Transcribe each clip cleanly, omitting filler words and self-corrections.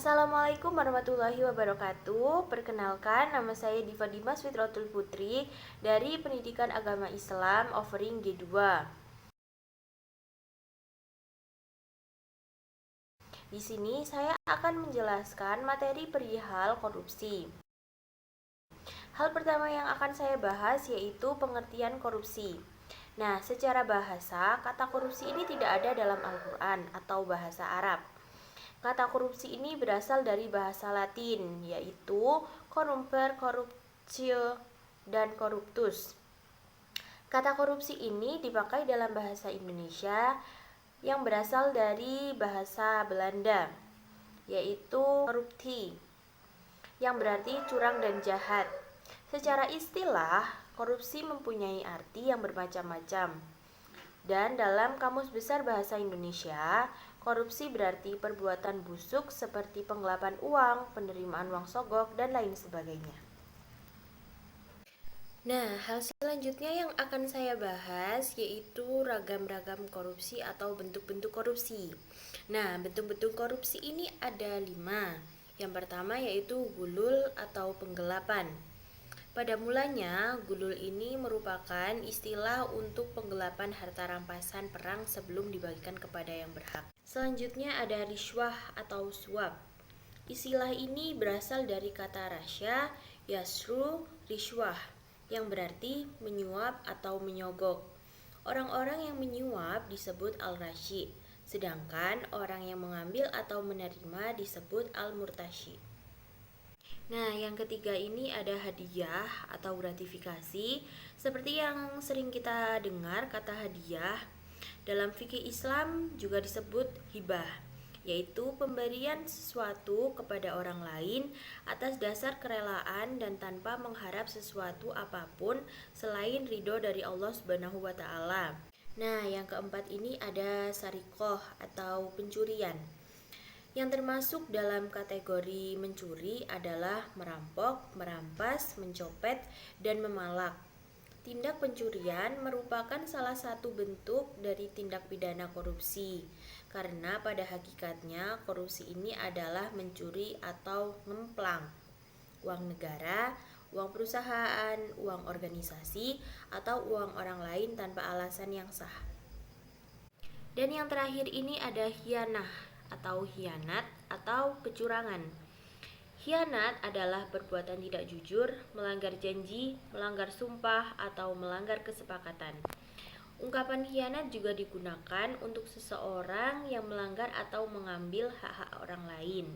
Assalamualaikum warahmatullahi wabarakatuh. Perkenalkan, nama saya Diva Dimas Fitratul Putri dari Pendidikan Agama Islam Offering G2. Di sini saya akan menjelaskan materi perihal korupsi. Hal pertama yang akan saya bahas yaitu pengertian korupsi. Nah, secara bahasa, kata korupsi ini tidak ada dalam Al-Quran atau bahasa Arab. Kata korupsi ini berasal dari bahasa Latin, yaitu corrumper, corruptio, dan corruptus. Kata korupsi ini dipakai dalam bahasa Indonesia yang berasal dari bahasa Belanda, yaitu corruptie, yang berarti curang dan jahat. Secara istilah, korupsi mempunyai arti yang bermacam-macam. Dan dalam Kamus Besar Bahasa Indonesia, korupsi berarti perbuatan busuk seperti penggelapan uang, penerimaan uang sogok, dan lain sebagainya. Nah, hal selanjutnya yang akan saya bahas yaitu ragam-ragam korupsi atau bentuk-bentuk korupsi. Nah, bentuk-bentuk korupsi ini ada 5. Yang pertama yaitu gulul atau penggelapan. Pada mulanya, gulul ini merupakan istilah untuk penggelapan harta rampasan perang sebelum dibagikan kepada yang berhak. Selanjutnya ada riswah atau suap. Istilah ini berasal dari kata rasya, yasru, riswah, yang berarti menyuap atau menyogok. Orang-orang yang menyuap disebut al-rashi, sedangkan orang yang mengambil atau menerima disebut al-murtashi. Nah, yang ketiga ini ada hadiah atau gratifikasi. Seperti yang sering kita dengar kata hadiah, dalam fikih Islam juga disebut hibah, yaitu pemberian sesuatu kepada orang lain atas dasar kerelaan dan tanpa mengharap sesuatu apapun selain ridho dari Allah Subhanahu wa Ta'ala. Nah, yang keempat ini ada sarikoh atau pencurian. Yang termasuk dalam kategori mencuri adalah merampok, merampas, mencopet, dan memalak. Tindak pencurian merupakan salah satu bentuk dari tindak pidana korupsi, karena pada hakikatnya korupsi ini adalah mencuri atau ngemplang uang negara, uang perusahaan, uang organisasi, atau uang orang lain tanpa alasan yang sah. Dan yang terakhir ini ada khianah atau hianat atau kecurangan. Khianat adalah perbuatan tidak jujur, melanggar janji, melanggar sumpah, atau melanggar kesepakatan. Ungkapan khianat juga digunakan untuk seseorang yang melanggar atau mengambil hak-hak orang lain.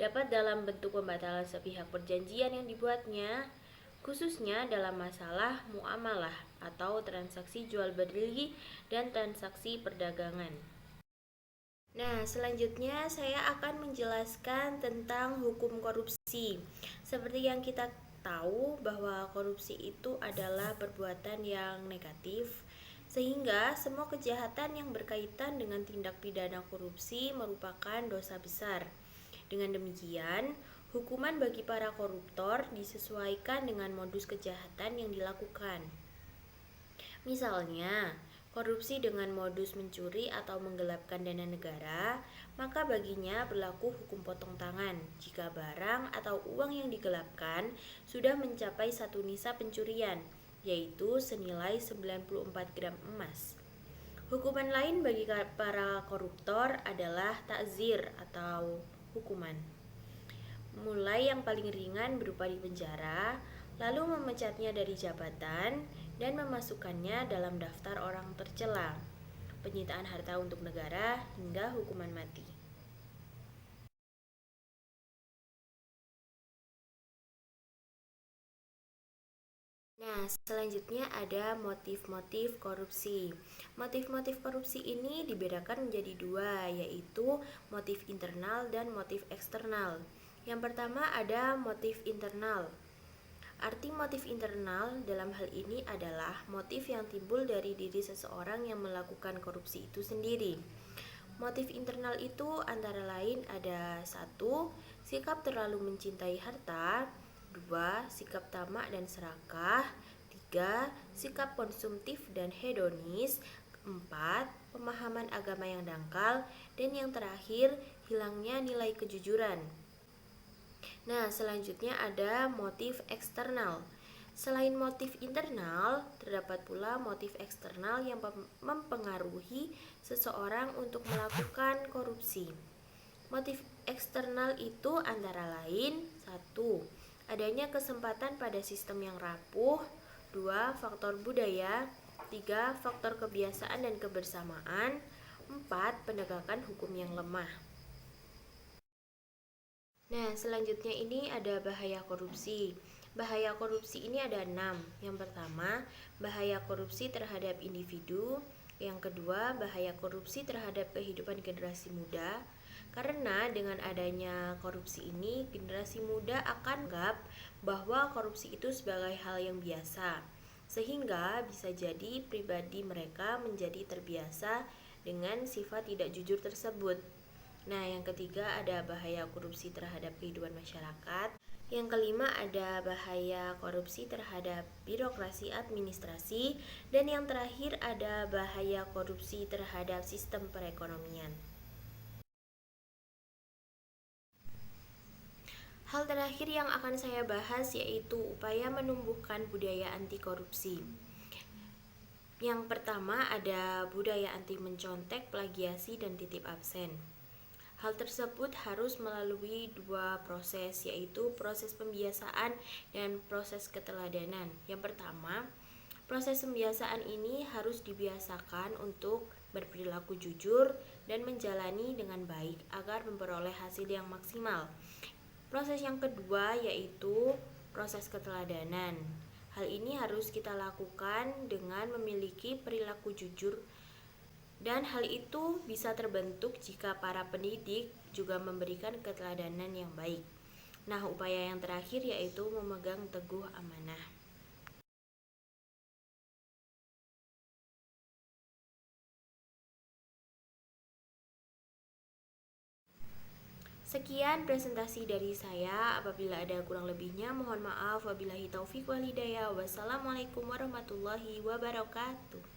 Dapat dalam bentuk pembatalan sepihak perjanjian yang dibuatnya, khususnya dalam masalah muamalah atau transaksi jual beli dan transaksi perdagangan. Nah, selanjutnya saya akan menjelaskan tentang hukum korupsi. Seperti yang kita tahu bahwa korupsi itu adalah perbuatan yang negatif, sehingga semua kejahatan yang berkaitan dengan tindak pidana korupsi merupakan dosa besar. Dengan demikian, hukuman bagi para koruptor disesuaikan dengan modus kejahatan yang dilakukan. Misalnya, korupsi dengan modus mencuri atau menggelapkan dana negara, maka baginya berlaku hukum potong tangan jika barang atau uang yang digelapkan sudah mencapai satu nisa pencurian, yaitu senilai 94 gram emas. Hukuman lain bagi para koruptor adalah takzir atau hukuman. Mulai yang paling ringan berupa dipenjara, lalu memecatnya dari jabatan dan memasukkannya dalam daftar orang tercela, penyitaan harta untuk negara, hingga hukuman mati. Nah, selanjutnya ada motif-motif korupsi. Motif-motif korupsi ini dibedakan menjadi dua, yaitu motif internal dan motif eksternal. Yang pertama ada motif internal. Arti motif internal dalam hal ini adalah motif yang timbul dari diri seseorang yang melakukan korupsi itu sendiri. Motif internal itu antara lain ada 1. Sikap terlalu mencintai harta, 2. Sikap tamak dan serakah, 3. Sikap konsumtif dan hedonis, 4. Pemahaman agama yang dangkal. Dan yang terakhir, hilangnya nilai kejujuran. Nah, selanjutnya ada motif eksternal. Selain motif internal, terdapat pula motif eksternal yang mempengaruhi seseorang untuk melakukan korupsi. Motif eksternal itu antara lain: 1. Adanya kesempatan pada sistem yang rapuh. 2. Faktor budaya. 3. Faktor kebiasaan dan kebersamaan. 4. Penegakan hukum yang lemah. Nah, selanjutnya ini ada bahaya korupsi. Bahaya korupsi ini ada 6. Yang pertama, bahaya korupsi terhadap individu. Yang kedua, bahaya korupsi terhadap kehidupan generasi muda. Karena dengan adanya korupsi ini, generasi muda akan menganggap bahwa korupsi itu sebagai hal yang biasa. Sehingga bisa jadi pribadi mereka menjadi terbiasa dengan sifat tidak jujur tersebut. Nah, yang ketiga ada bahaya korupsi terhadap kehidupan masyarakat. Yang kelima ada bahaya korupsi terhadap birokrasi administrasi. Dan yang terakhir ada bahaya korupsi terhadap sistem perekonomian. Hal terakhir yang akan saya bahas yaitu upaya menumbuhkan budaya anti korupsi. Yang pertama ada budaya anti mencontek, plagiasi, dan titip absen. Hal tersebut harus melalui 2 proses, yaitu proses pembiasaan dan proses keteladanan. Yang pertama, proses pembiasaan ini harus dibiasakan untuk berperilaku jujur dan menjalani dengan baik agar memperoleh hasil yang maksimal. Proses yang kedua yaitu proses keteladanan. Hal ini harus kita lakukan dengan memiliki perilaku jujur, dan hal itu bisa terbentuk jika para pendidik juga memberikan keteladanan yang baik. Nah, upaya yang terakhir yaitu memegang teguh amanah. Sekian presentasi dari saya. Apabila ada kurang lebihnya mohon maaf. Wabillahi taufiq wal hidayah. Wassalamualaikum warahmatullahi wabarakatuh.